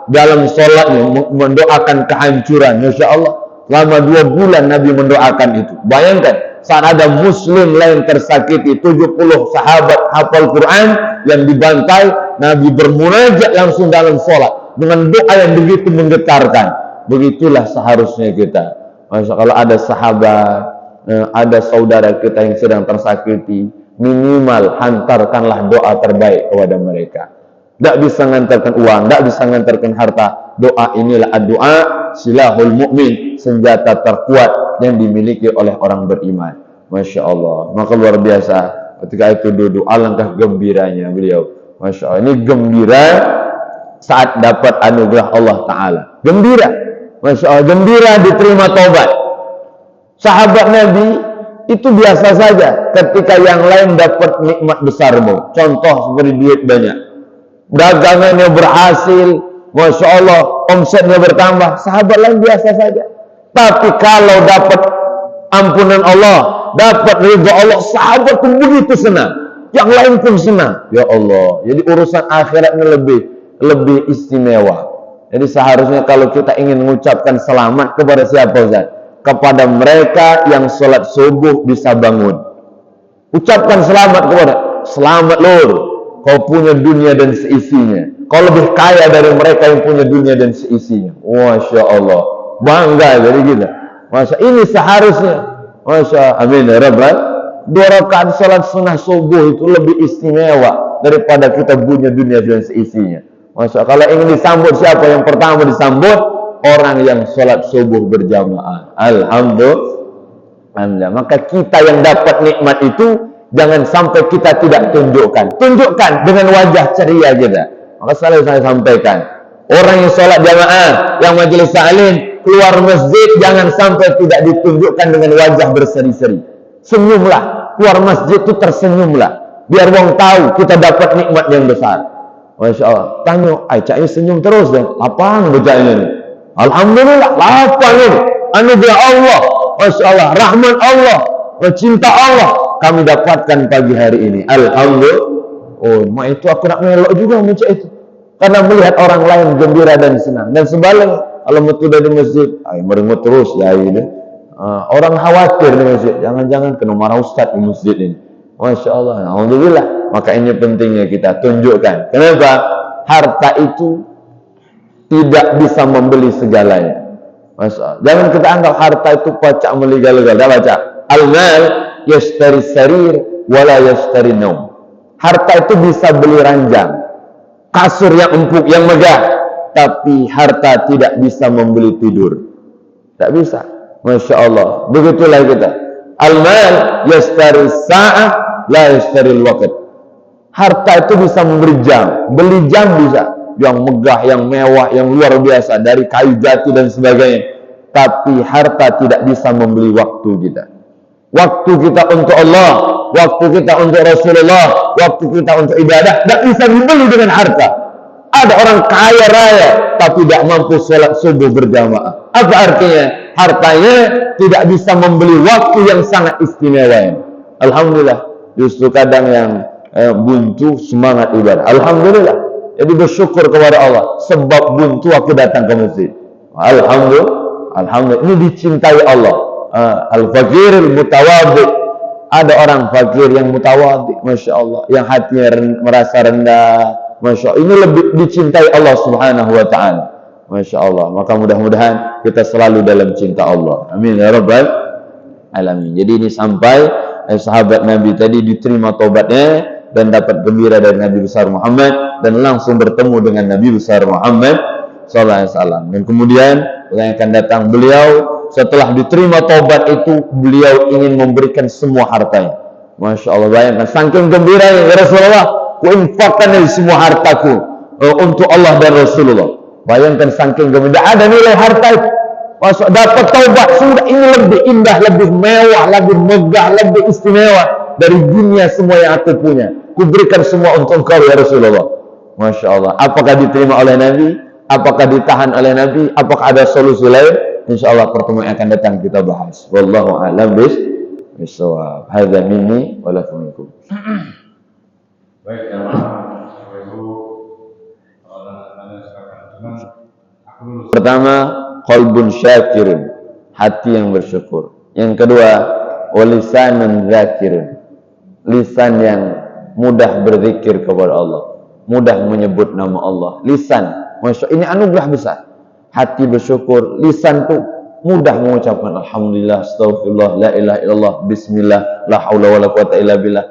dalam sholatnya mendoakan kehancuran. Masya Allah, selama 2 bulan Nabi mendoakan itu. Bayangkan saat ada muslim lain tersakiti, 70 sahabat hafal Quran yang dibantai, Nabi bermunajat langsung dalam sholat dengan doa yang begitu menggetarkan. Begitulah seharusnya kita. Masya kalau ada sahabat, ada saudara kita yang sedang tersakiti, minimal hantarkanlah doa terbaik kepada mereka. Tidak bisa mengantarkan uang, tidak bisa mengantarkan harta. Doa inilah doa silahul mu'min, senjata terkuat yang dimiliki oleh orang beriman. Masya Allah, maka luar biasa ketika itu duduk, alangkah gembiranya beliau. Masya Allah, ini gembira saat dapat anugerah Allah Ta'ala. Gembira, Masya Allah, gembira diterima taubat. Sahabat Nabi itu biasa saja ketika yang lain dapat nikmat besar. Contoh seperti duit banyak, dagangannya berhasil, Masya Allah, omsetnya bertambah, sahabat lain biasa saja. Tapi kalau dapat ampunan Allah, dapat ridha Allah, sahabat pun begitu senang, yang lain pun senang. Ya Allah, jadi urusan akhiratnya lebih istimewa. Jadi seharusnya kalau kita ingin mengucapkan selamat kepada siapa Ustaz? Kepada mereka yang sholat subuh bisa bangun. Ucapkan selamat kepada, selamat lur, kau punya dunia dan seisinya. Kau lebih kaya dari mereka yang punya dunia dan seisinya. Masya Allah, bangga jadi kita. Masya, ini seharusnya. Masya, amin ya Rabbal. 2 rakaat salat sunnah subuh itu lebih istimewa daripada kita punya dunia dan seisinya. Masya, kalau ingin disambut siapa yang pertama disambut? Orang yang sholat subuh berjamaah. Alhamdulillah. Maka kita yang dapat nikmat itu jangan sampai kita tidak tunjukkan. Tunjukkan dengan wajah ceria kita. Maka selalu saya sampaikan, orang yang sholat jamaah, yang majelis ta'lim, keluar masjid jangan sampai tidak ditunjukkan dengan wajah berseri-seri. Senyumlah, keluar masjid itu tersenyumlah, biar orang tahu kita dapat nikmat yang besar. Masya Allah. Tanya, caknya senyum terus deh. Lapang bacanya nih. Alhamdulillah, lapang ini. Anugerah Allah, Masya Allah, rahmat Allah, cinta Allah kami dapatkan pagi hari ini. Alhamdulillah. Oh, mak itu aku nak melok juga macam itu. Karena melihat orang lain gembira dan senang. Dan sebaliknya, kalau metu dari masjid, merengut terus ya ini. Orang khawatir di masjid, jangan-jangan kena marah ustaz di masjid ini. Masya Allah, alhamdulillah. Maka ini pentingnya kita tunjukkan. Kenapa? Harta itu tidak bisa membeli segalanya. Masya Allah. Jangan kita anggap harta itu pacak melegal-legal. Dah baca. Al-mal yashtari sarir wala yashtari naum. Harta itu bisa beli ranjang, kasur yang empuk, yang megah. Tapi harta tidak bisa membeli tidur. Tak bisa. Masya Allah. Begitulah kita. Al-mal yashtari sa'ah la yashtari al-waqt. Harta itu bisa memberi jam. Beli jam bisa. Yang megah, yang mewah, yang luar biasa, dari kayu jati dan sebagainya. Tapi harta tidak bisa membeli waktu kita. Waktu kita untuk Allah waktu kita untuk Rasulullah, waktu kita untuk ibadah, tidak bisa dibeli dengan harta. Ada orang kaya raya tapi tidak mampu sholat subuh berjamaah. Apa artinya? Hartanya tidak bisa membeli waktu yang sangat istimewa. Alhamdulillah, justru kadang yang buntu semangat ibadah. Alhamdulillah. Jadi bersyukur kepada Allah, sebab buntu aku datang ke masjid. Alhamdulillah. Ini dicintai Allah. Al-fakir al-mutawadhi. Ada orang fakir yang mutawadhi, Masya Allah, yang hatinya merasa rendah, Masya Allah. Ini lebih dicintai Allah Subhanahu wa ta'ala. Masya Allah. Maka mudah-mudahan kita selalu dalam cinta Allah. Amin ya rabbal alamin. Jadi ini sampai sahabat Nabi tadi diterima taubatnya dan dapat gembira dari Nabi besar Muhammad dan langsung bertemu dengan Nabi besar Muhammad sallallahu alaihi wasallam. Dan kemudian yang akan datang, beliau setelah diterima taubat itu beliau ingin memberikan semua hartanya. Masya Allah, bayangkan saking gembiranya, ya Rasulullah, ku infakkan dari semua hartaku untuk Allah dan Rasulullah. Bayangkan saking gembira, ada nilai harta itu. Masuk dapat taubat, sudah ini lebih indah, lebih mewah, lebih megah, lebih istimewa dari dunia semua yang aku punya. Kuberikan semua untuk engkau ya Rasulullah. Masya Allah. Apakah diterima oleh Nabi? Apakah ditahan oleh Nabi? Apakah ada solusi lain? Insya Allah pertemuan yang akan datang kita bahas. Wallahu a'lam bishawab. Hadza minni wa lakum minkum. Baik, ya Bapak Ibu, pertama, qalbun syakirun, hati yang bersyukur. Yang kedua, walisanun zakirun, lisan yang mudah berzikir kepada Allah, mudah menyebut nama Allah. Lisan, Masya, ini anugerah besar. Hati bersyukur, lisan tuh mudah mengucapkan alhamdulillah, astaghfirullah, la ilaha illallah, bismillah, la haula wala quwata illa billah.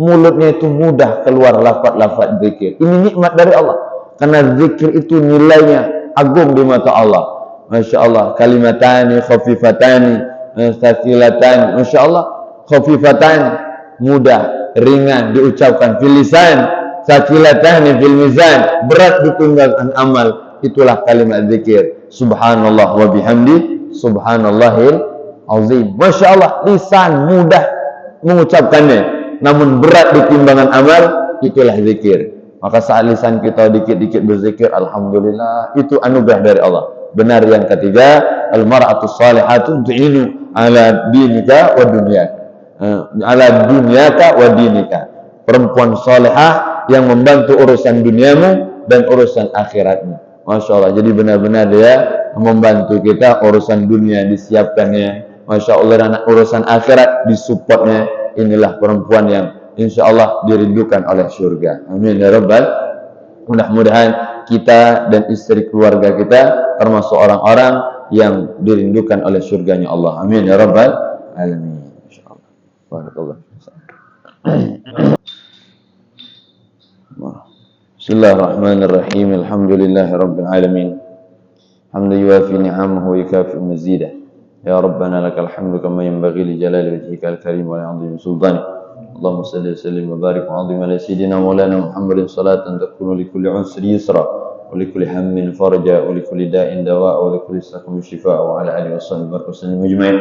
Mulutnya itu mudah keluar lafaz-lafaz zikir. Ini nikmat dari Allah. Karena zikir itu nilainya agung di mata Allah. Masya Allah, kalimatani khafifatani thaqilatani. Masya Allah, khafifatani, mudah, ringan diucapkan, fil lisan, thaqilatani fil mizan, berat di timbangan amal. Itulah kalimat zikir. Subhanallah wa bihamdi, subhanallahil azim. Masya Allah, lisan mudah mengucapkannya, namun berat di timbangan amal. Itulah zikir. Maka saat lisan kita dikit-dikit berzikir, alhamdulillah, itu anugerah dari Allah. Benar. Yang ketiga, al-mar'atu salihatu tu'inu ala dinika wa dunyaka, ala dunyaka wa dinika. Perempuan salihah yang membantu urusan duniamu dan urusan akhiratmu. Masya Allah. Jadi benar-benar dia membantu kita urusan dunia disiapkannya, Masya Allah, dan urusan akhirat disupportnya. Inilah perempuan yang insya Allah dirindukan oleh surga. Amin ya rabbal. Mudah-mudahan kita dan istri keluarga kita termasuk orang-orang yang dirindukan oleh surganya Allah. Amin ya rabbal alamin. Insyaallah. Barakallah. Bismillahirrahmanirrahim. Alhamdulillahi rabbil alamin. Hamdan yuwafi ni'amahu wa yukafi mazidah. Ya Rabbana lakal hamdu kama yanbaghi li jalali wajhika al-karim wa li'azimi sultanik. Allahumma salli wa sallim wa barik wa 'azim ala sayyidina maulana Muhammadin salatan takunu li kulli 'usri yusra wa li kulli hammin faraja wa li kulli da'in dawa wa li kulli saqamin shifaa wa ala alihi wa sahbihi wa sallam ajma'in.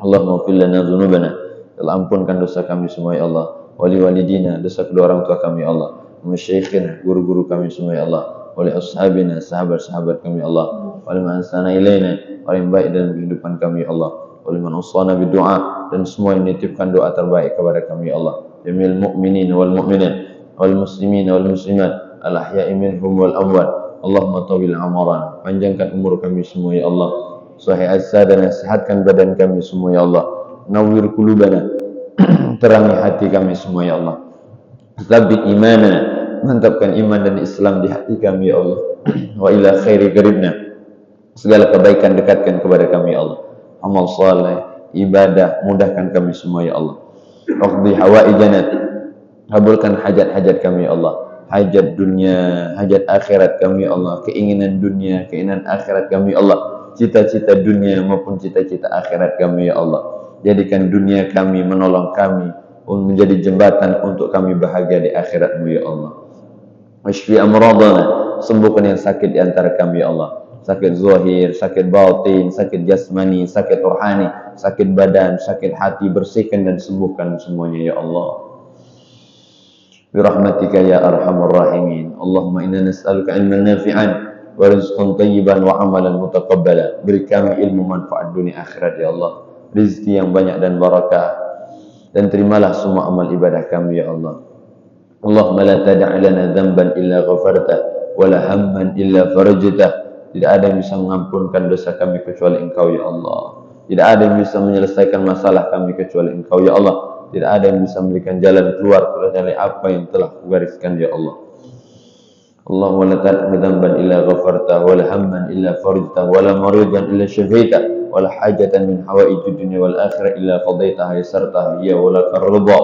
Allahumma ighfir lana dhunubana, Allah ampunkan dosa kami semua ya Allah. Wali walidina, dosa kedua orang tua kami ya Allah. Masyayikhina, guru-guru kami semua ya Allah. Wali ashabina, sahabat-sahabat kami ya Allah. Wali man ahsana ilaina, paling baik dalam kehidupan kami ya Allah. Wali man usana bidu'a, dan semua yang menitipkan doa terbaik kepada kami ya Allah. Jamil mu'minin wal mu'minat wal muslimin wal muslimat al ahya'i minhum wal amwat. Allahumma tawil amaran, panjangkan umur kami semua ya Allah. Sahih as-sadana, sehatkan badan kami semua ya Allah. Nawwir qulubana, terangi hati kami semua ya Allah. Tsabbit imanana, mantapkan iman dan Islam di hati kami ya Allah. Wa ila khairi qaribna, segala kebaikan dekatkan kepada kami ya Allah. Amal saleh, ibadah, mudahkan kami semua ya Allah. Waqdi hawaijana, kabulkan hajat-hajat kami ya Allah. Hajat dunia, hajat akhirat kami ya Allah. Keinginan dunia, keinginan akhirat kami ya Allah. Cita-cita dunia maupun cita-cita akhirat kami ya Allah. Jadikan dunia kami menolong kami, menjadi jembatan untuk kami bahagia di akhirat-Mu ya Allah. Washfi amradana, sembuhkan yang sakit di antara kami ya Allah. Sakit zahir, sakit batin, sakit jasmani, sakit rohani, sakit badan, sakit hati, bersihkan dan sembuhkan semuanya ya Allah. Birahmatika ya arhamar rahimin. Allahumma inna nas'aluka ilman nafi'an wa rizqan tayyiban wa amalan mutaqabbala. Beri kami ilmu manfaat dunia akhirat ya Allah, rezeki yang banyak dan barakah, dan terimalah semua amal ibadah kami ya Allah. Allahumma la tada' lana dhanban illa ghafartah wa la hamman illa farajtah. Tidak ada yang bisa mengampunkan dosa kami kecuali Engkau ya Allah. Tidak ada yang bisa menyelesaikan masalah kami kecuali Engkau ya Allah. Tidak ada yang bisa memberikan jalan keluar dari apa yang telah kugariskan ya Allah. Allahumma la tada' dhanban illa ghafartah wa la hamman illa farajtah wa la maridan illa syafaitah wa la hajatan min hawaijid dunya wal akhirah illa qadaitaha yassartaha ya wa lakar ridha.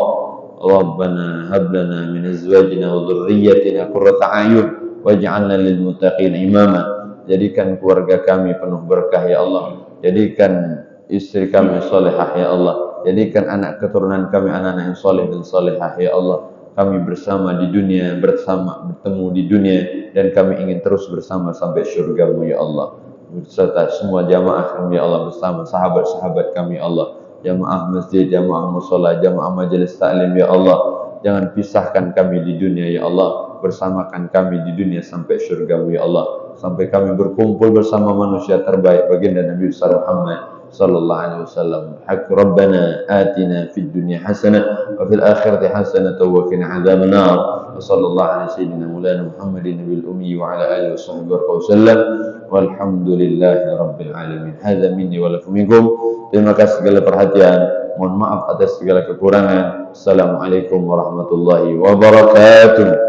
Rabbana hab lana min azwajina wa dhurriyyatina qurrata a'yun waj'alna lil muttaqin imama. Jadikan keluarga kami penuh berkah ya Allah. Jadikan istri kami salihah ya Allah. Jadikan anak keturunan kami anak-anak yang saleh dan salihah ya Allah. Kami bersama di dunia, bertemu di dunia, dan kami ingin terus bersama sampai syurga-Mu ya Allah. Beserta semua jamaah kami ya Allah, bersama sahabat-sahabat kami ya Allah. Jamaah masjid, jamaah mushola, jamaah majelis taklim ya Allah. Jangan pisahkan kami di dunia ya Allah. Bersamakan kami di dunia sampai syurga-Mu ya Allah. Sampai kami berkumpul bersama manusia terbaik baginda Nabi Muhammad sallallahu alaihi wasallam. Hak Rabbana atina fid dunya hasanah wa fil akhirati hasanah wa qina adzaban nar. Wa sallallahu ala sayyidina Maulana Muhammadin nabiyil ummi wa ala alihi washabbihi wasallam. Walhamdulillahi rabbil alamin. Hadza minni wa lakum minkum. Terima kasih segala perhatian. Mohon maaf atas segala kekurangan. Assalamualaikum warahmatullahi wabarakatuh.